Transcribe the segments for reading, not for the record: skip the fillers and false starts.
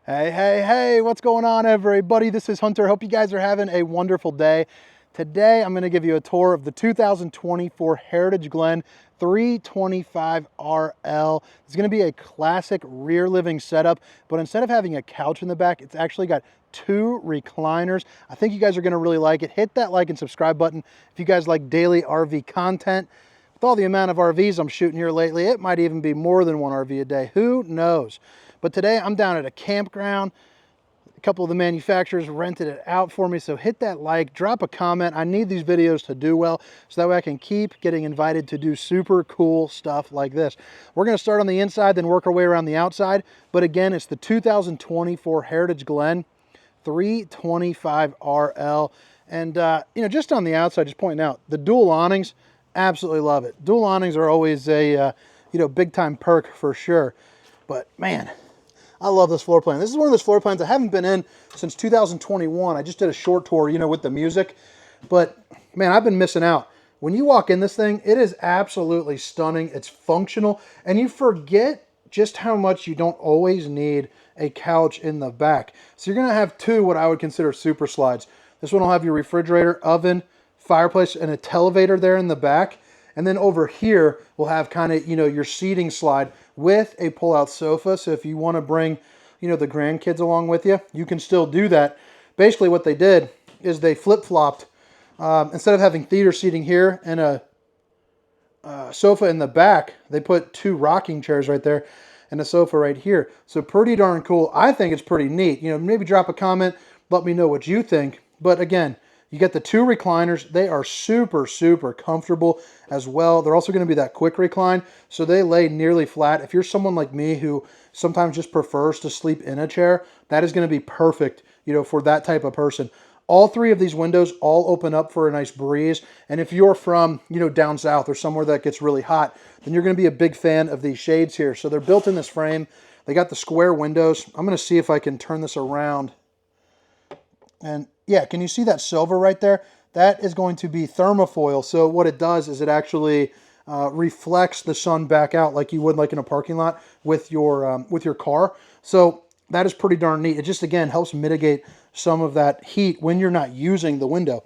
Hey, hey, hey, what's going on, everybody? This is Hunter. Hope you guys are having a wonderful day. Today, I'm going to give you a tour of the 2024 Heritage Glen 325RL. It's going to be a classic rear living setup, but instead of having a couch in the back, it's actually got two recliners. I think you guys are going to really like it. Hit that like and subscribe button if you guys like daily RV content. With all the amount of RVs I'm shooting here lately, it might even be more than one RV a day. Who knows? But today I'm down at a campground. A couple of the manufacturers rented it out for me, so hit that like, drop a comment. I need these videos to do well, so that way I can keep getting invited to do super cool stuff like this. We're going to start on the inside, then work our way around the outside. But again, it's the 2024 Heritage Glen 325RL. And, just on the outside, just pointing out, the dual awnings, absolutely love it. Dual awnings are always a, big time perk for sure. But man, I love this floor plan. This is one of those floor plans I haven't been in since 2021. I just did a short tour, with the music. But man, I've been missing out. When you walk in this thing, it is absolutely stunning. It's functional. And you forget just how much you don't always need a couch in the back. So you're going to have two what I would consider super slides. This one will have your refrigerator, oven, fireplace, and a televator there in the back. And then over here, we'll have kind of, your seating slide with a pull-out sofa. So if you want to bring, the grandkids along with you, you can still do that. Basically what they did is they flip-flopped. Instead of having theater seating here and a sofa in the back, they put two rocking chairs right there and a sofa right here. So pretty darn cool. I think it's pretty neat. Maybe drop a comment, let me know what you think. But again, you get the two recliners. They are super, super comfortable as well. They're also going to be that quick recline, so they lay nearly flat. If you're someone like me who sometimes just prefers to sleep in a chair, that is going to be perfect, for that type of person. All three of these windows all open up for a nice breeze. And if you're from, down south or somewhere that gets really hot, then you're going to be a big fan of these shades here. So they're built in this frame. They got the square windows. I'm going to see if I can turn this around. And yeah, can you see that silver right there? That is going to be thermofoil. So what it does is it actually reflects the sun back out like you would like in a parking lot with your car. So that is pretty darn neat. It just, again, helps mitigate some of that heat when you're not using the window.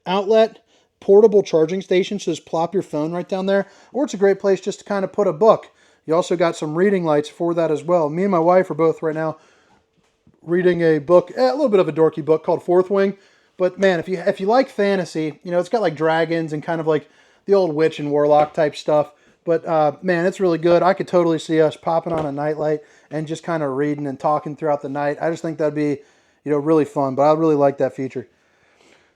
Outlet, portable charging station, so just plop your phone right down there. Or it's a great place just to kind of put a book. You also got some reading lights for that as well. Me and my wife are both right now reading a book, a little bit of a dorky book called Fourth Wing. But man, if you like fantasy, it's got like dragons and kind of like the old witch and warlock type stuff. But man, it's really good. I could totally see us popping on a nightlight and just kind of reading and talking throughout the night. I just think that'd be, really fun. But I really like that feature.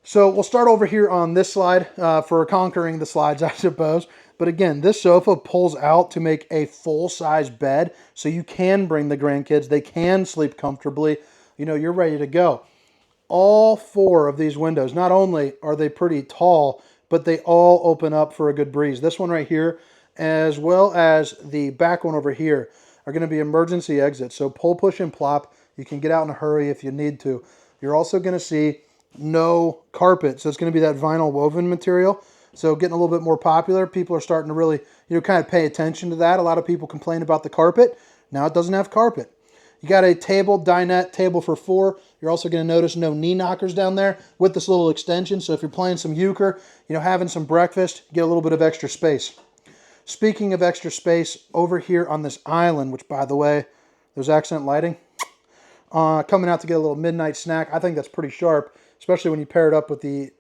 So we'll start over here on this slide for conquering the slides, I suppose. But again, this sofa pulls out to make a full-size bed, so you can bring the grandkids. They can sleep comfortably. You're ready to go. All four of these windows, not only are they pretty tall, but they all open up for a good breeze. This one right here, as well as the back one over here, are going to be emergency exits. So pull, push, and plop. You can get out in a hurry if you need to. You're also going to see no carpet. So it's going to be that vinyl woven material. So getting a little bit more popular. People are starting to really, kind of pay attention to that. A lot of people complain about the carpet. Now it doesn't have carpet. You got a table, dinette, table for four. You're also going to notice no knee knockers down there with this little extension. So if you're playing some euchre, having some breakfast, get a little bit of extra space. Speaking of extra space, over here on this island, which by the way, there's accent lighting, coming out to get a little midnight snack. I think that's pretty sharp, especially when you pair it up with the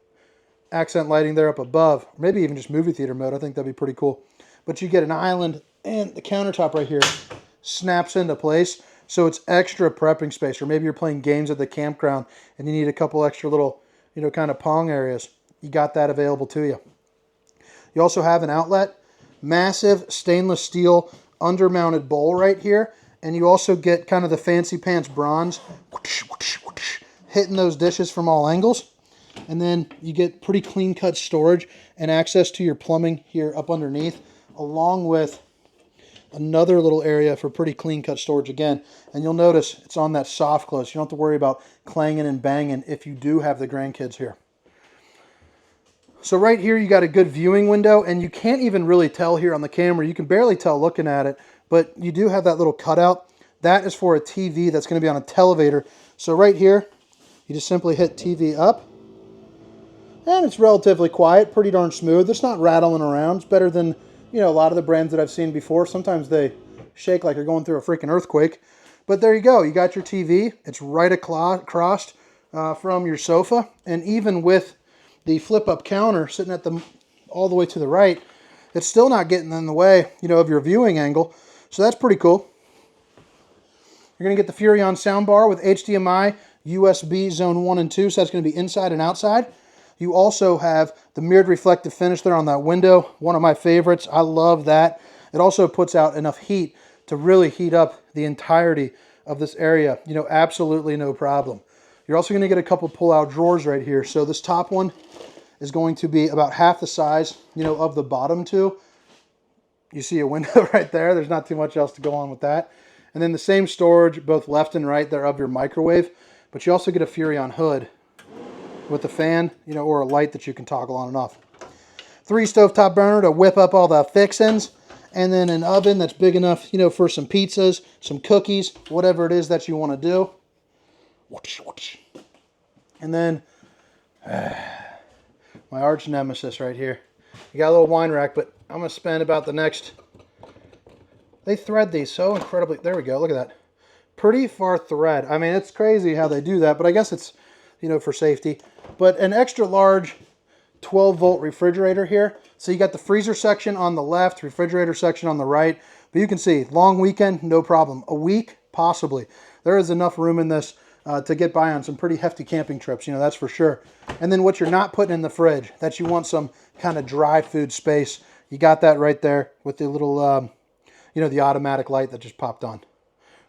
accent lighting there up above. Maybe even just movie theater mode. I think that'd be pretty cool. But you get an island, and the countertop right here snaps into place. So it's extra prepping space. Or maybe you're playing games at the campground and you need a couple extra little, kind of pong areas. You got that available to you. You also have an outlet, massive stainless steel undermounted bowl right here. And you also get kind of the fancy pants bronze hitting those dishes from all angles. And then you get pretty clean cut storage and access to your plumbing here up underneath, along with another little area for pretty clean cut storage again. And you'll notice it's on that soft close. You don't have to worry about clanging and banging if you do have the grandkids here. So right here you got a good viewing window, and you can't even really tell here on the camera. You can barely tell looking at it, but you do have that little cutout That is for a TV that's going to be on a televator. So right here, you just simply hit TV up. And it's relatively quiet, pretty darn smooth. It's not rattling around. It's better than, you know, a lot of the brands that I've seen before. Sometimes they shake like you're going through a freaking earthquake. But there you go. You got your TV. It's right across from your sofa. And even with the flip-up counter sitting at the all the way to the right, it's still not getting in the way, you know, of your viewing angle. So that's pretty cool. You're going to get the Furrion soundbar with HDMI, USB zone 1 and 2. So that's going to be inside and outside. You also have the mirrored reflective finish there on that window. One of my favorites. I love that. It also puts out enough heat to really heat up the entirety of this area. You know, absolutely no problem. You're also going to get a couple pull-out drawers right here. So this top one is going to be about half the size, you know, of the bottom two. You see a window right there. There's not too much else to go on with that. And then the same storage, both left and right there of your microwave. But you also get a Furrion hood with a fan, you know, or a light that you can toggle on and off. 3 stovetop burner to whip up all the fixins. And then an oven that's big enough, you know, for some pizzas, some cookies, whatever it is that you want to do. And then my arch nemesis right here. You got a little wine rack, but I'm going to spend about the next... They thread these so incredibly... There we go, look at that. Pretty far thread. I mean, it's crazy how they do that, but I guess it's, you know, for safety. But an extra large 12-volt refrigerator here. So you got the freezer section on the left, refrigerator section on the right. But you can see, long weekend, no problem. A week, possibly. There is enough room in this to get by on some pretty hefty camping trips, you know, that's for sure. And then what you're not putting in the fridge, that you want some kind of dry food space, you got that right there with the little, you know, the automatic light that just popped on.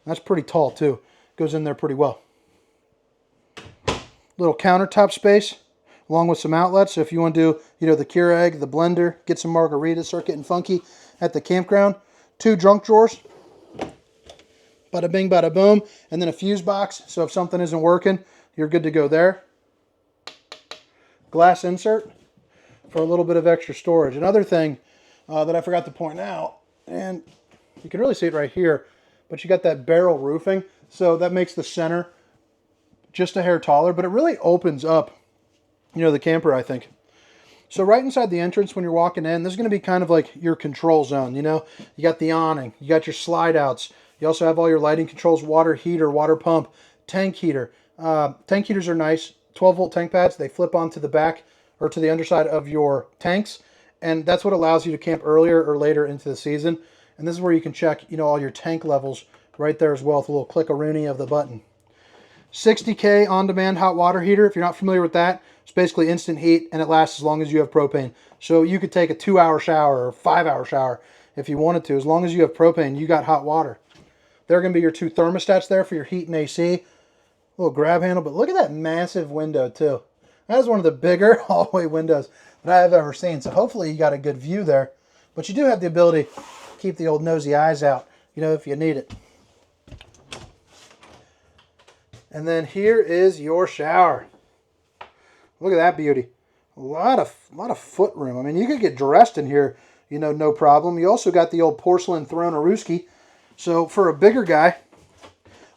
That's pretty tall too. Goes in there pretty well. Little countertop space along with some outlets. So if you want to do, you know, the Keurig, the blender, get some margaritas, start getting funky at the campground. 2 junk drawers. Bada bing, bada boom. And then a fuse box. So if something isn't working, you're good to go there. Glass insert for a little bit of extra storage. Another thing that I forgot to point out, and you can really see it right here, but you got that barrel roofing. So that makes the center just a hair taller, but it really opens up, you know, the camper, I think. So right inside the entrance when you're walking in, this is going to be kind of like your control zone, you know. You got the awning, you got your slide outs. You also have all your lighting controls, water heater, water pump, tank heater. Tank heaters are nice. 12-volt tank pads, they flip onto the back or to the underside of your tanks. And that's what allows you to camp earlier or later into the season. And this is where you can check, you know, all your tank levels right there as well with a little click-a-rooney of the button. 60K on-demand hot water heater. If you're not familiar with that, it's basically instant heat and it lasts as long as you have propane. So you could take a 2-hour shower or 5-hour shower if you wanted to. As long as you have propane, you got hot water. They're going to be your 2 thermostats there for your heat and AC. A little grab handle, but look at that massive window too. That is one of the bigger hallway windows that I have ever seen. So hopefully you got a good view there. But you do have the ability to keep the old nosy eyes out, you know, if you need it. And then here is your shower. Look at that beauty. A lot of foot room. I mean, you could get dressed in here, you know, no problem. You also got the old porcelain throne-a-rooski. So for a bigger guy,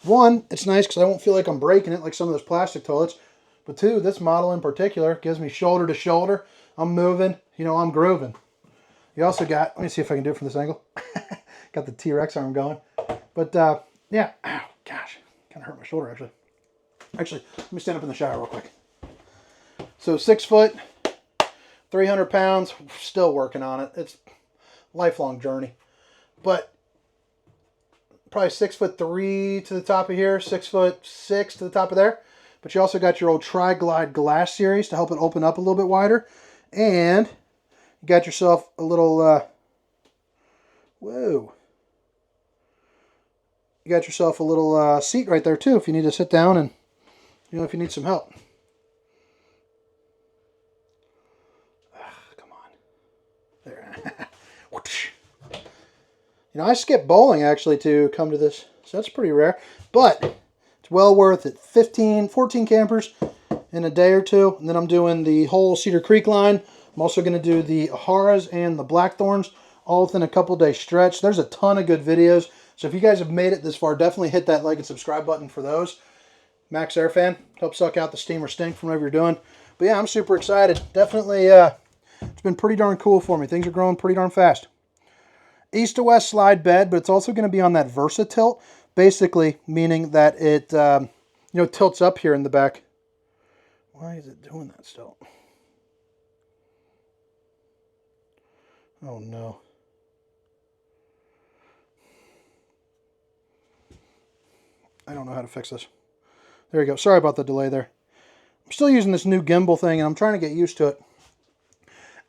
one, it's nice because I won't feel like I'm breaking it like some of those plastic toilets. But 2, this model in particular gives me shoulder to shoulder. I'm moving, you know, I'm grooving. You also got, let me see if I can do it from this angle. Got the T-Rex arm going. But yeah, ow, gosh, kind of hurt my shoulder actually. Actually, let me stand up in the shower real quick. So 6 foot, 300 pounds, still working on it. It's a lifelong journey. But probably 6'3" to the top of here, 6'6" to the top of there. But you also got your old Tri-Glide glass series to help it open up a little bit wider. And you got yourself a little, whoa. You got yourself a little seat right there too if you need to sit down and, you know, if you need some help. Come on. There. You know, I skipped bowling actually to come to this, so that's pretty rare. But it's well worth it. 14 campers in a day or two. And then I'm doing the whole Cedar Creek line. I'm also going to do the Aharas and the Blackthorns all within a couple day stretch. There's a ton of good videos. So if you guys have made it this far, definitely hit that like and subscribe button for those. Max Air Fan, help suck out the steam or stink from whatever you're doing. But yeah, I'm super excited. Definitely, it's been pretty darn cool for me. Things are growing pretty darn fast. East to west slide bed, but it's also going to be on that Versa tilt, basically meaning that it tilts up here in the back. Why is it doing that still? Oh no. I don't know how to fix this. There you go. Sorry about the delay there. I'm still using this new gimbal thing, and I'm trying to get used to it.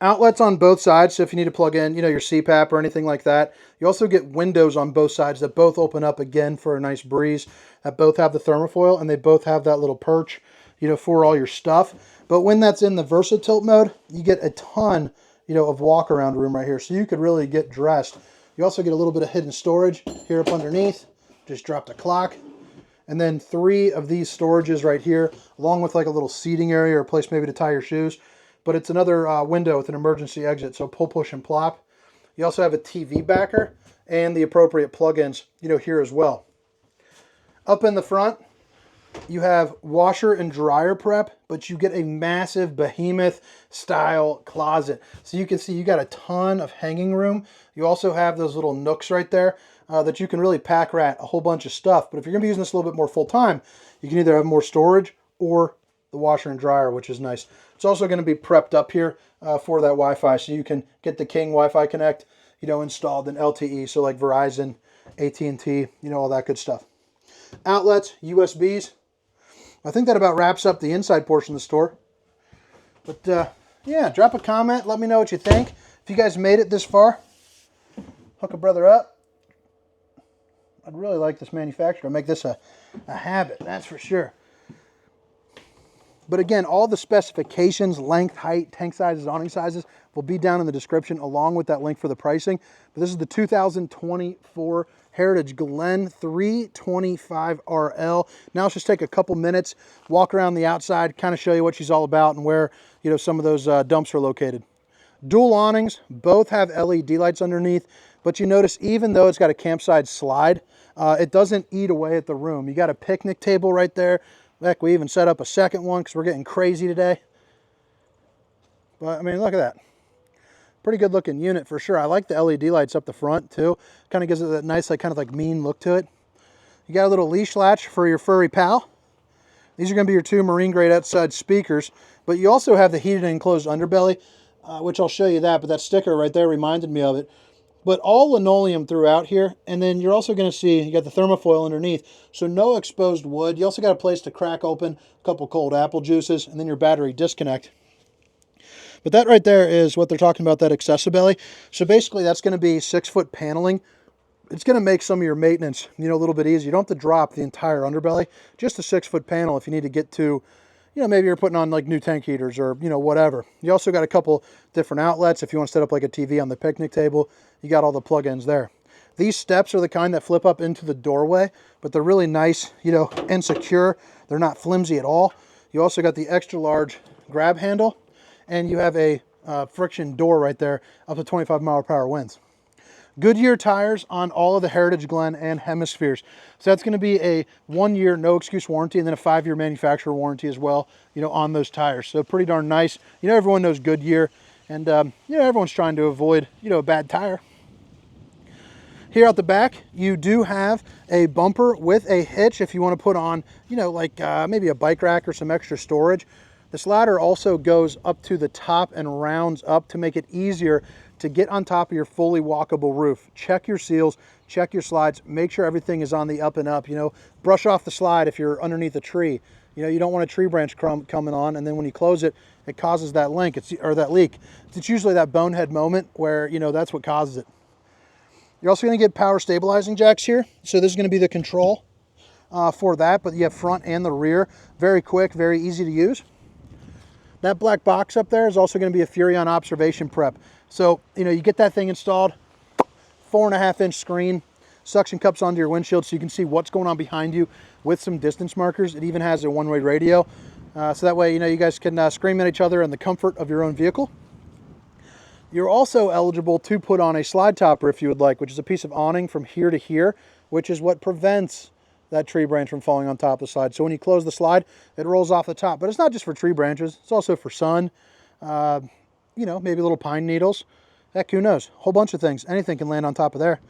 Outlets on both sides, so if you need to plug in, your CPAP or anything like that. You also get windows on both sides that both open up again for a nice breeze. That both have the thermofoil, and they both have that little perch, for all your stuff. But when that's in the Versa tilt mode, you get a ton, of walk around room right here. So you could really get dressed. You also get a little bit of hidden storage here up underneath. Just dropped a clock. And then 3 of these storages right here, along with like a little seating area or a place maybe to tie your shoes. But it's another window with an emergency exit, so pull, push, and plop. You also have a TV backer and the appropriate plugins, here as well. Up in the front, you have washer and dryer prep, but you get a massive behemoth style closet. So you can see you got a ton of hanging room. You also have those little nooks right there that you can really pack rat a whole bunch of stuff. But if you're going to be using this a little bit more full time, you can either have more storage or the washer and dryer, which is nice. It's also going to be prepped up here for that Wi-Fi, so you can get the King Wi-Fi Connect, installed in LTE, so like Verizon, AT&T, all that good stuff. Outlets, USBs. I think that about wraps up the inside portion of the store. But yeah, drop a comment. Let me know what you think. If you guys made it this far, hook a brother up. I'd really like this manufacturer to make this a habit, that's for sure. But again, all the specifications, length, height, tank sizes, awning sizes will be down in the description along with that link for the pricing. But this is the 2024 Heritage Glen 325RL. Now let's just take a couple minutes, walk around the outside, kind of show you what she's all about and where some of those dumps are located. Dual awnings, both have LED lights underneath, but you notice even though it's got a campside slide, it doesn't eat away at the room. You got a picnic table right there. Heck, we even set up a second one because we're getting crazy today. But I mean, look at that. Pretty good looking unit for sure. I like the LED lights up the front too. Kind of gives it that nice, kind of mean look to it. You got a little leash latch for your furry pal. These are going to be your 2 marine grade outside speakers, but you also have the heated and enclosed underbelly, which I'll show you that, but that sticker right there reminded me of it. But all linoleum throughout here, and then you're also going to see you got the thermofoil underneath, so no exposed wood. You also got a place to crack open a couple cold apple juices, and then your battery disconnect. But that right there is what they're talking about, that accessibelly. So basically that's going to be 6-foot paneling. It's going to make some of your maintenance, a little bit easier. You don't have to drop the entire underbelly, just a 6-foot panel if you need to get to, maybe you're putting on like new tank heaters or, whatever. You also got a couple different outlets. If you want to set up like a TV on the picnic table, you got all the plug-ins there. These steps are the kind that flip up into the doorway, but they're really nice, and secure. They're not flimsy at all. You also got the extra large grab handle, and you have a friction door right there up to 25-mile-per-hour winds. Goodyear tires on all of the Heritage Glen and Hemispheres. So that's going to be a 1-year no excuse warranty and then a 5-year manufacturer warranty as well, on those tires. So pretty darn nice. Everyone knows Goodyear, and everyone's trying to avoid, a bad tire. Here out the back, you do have a bumper with a hitch if you want to put on, maybe a bike rack or some extra storage. This ladder also goes up to the top and rounds up to make it easier to get on top of your fully walkable roof. Check your seals, check your slides, make sure everything is on the up and up. Brush off the slide if you're underneath a tree. You don't want a tree branch coming on, and then when you close it, it causes that leak. It's usually that bonehead moment where, that's what causes it. You're also going to get power stabilizing jacks here. So this is going to be the control for that, but you have front and the rear. Very quick, very easy to use. That black box up there is also going to be a Furrion observation prep. So, you get that thing installed, 4.5-inch screen, suction cups onto your windshield so you can see what's going on behind you with some distance markers. It even has a one-way radio. So that way, you guys can scream at each other in the comfort of your own vehicle. You're also eligible to put on a slide topper if you would like, which is a piece of awning from here to here which is what prevents that tree branch from falling on top of the slide. So when you close the slide, it rolls off the top. But it's not just for tree branches. It's also for sun, you know, maybe little pine needles. Heck, who knows? A whole bunch of things. Anything can land on top of there.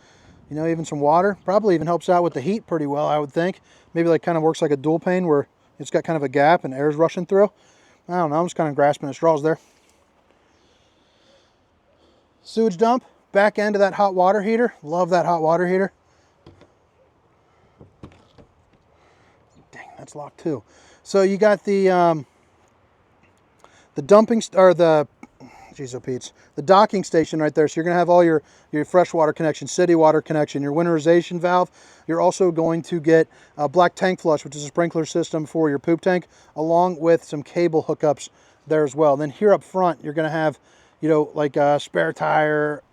You know, even some water. Probably even helps out with the heat pretty well, I would think. Maybe like kind of works like a dual pane where it's got kind of a gap and air's rushing through. I don't know. I'm just kind of grasping at straws there. Sewage dump. Back end of that hot water heater. Love that hot water heater. Dang, that's locked too. So you got the dumping, or the, geez, oh Pete's, the docking station right there. So you're going to have all your freshwater connection, city water connection, your winterization valve. You're also going to get a black tank flush, which is a sprinkler system for your poop tank, along with some cable hookups there as well. And then here up front, you're going to have, you know, like a spare tire,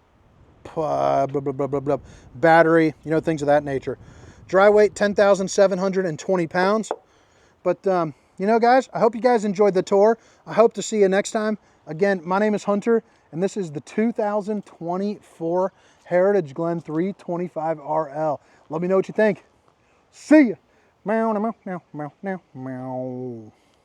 blah, blah, blah, blah, blah, battery, you know, things of that nature. Dry weight, 10,720 pounds. But, you know, guys, I hope you guys enjoyed the tour. I hope to see you next time. Again, my name is Hunter, and this is the 2024 Heritage Glen 325RL. Let me know what you think. See ya. Meow, meow, meow, meow, meow, meow.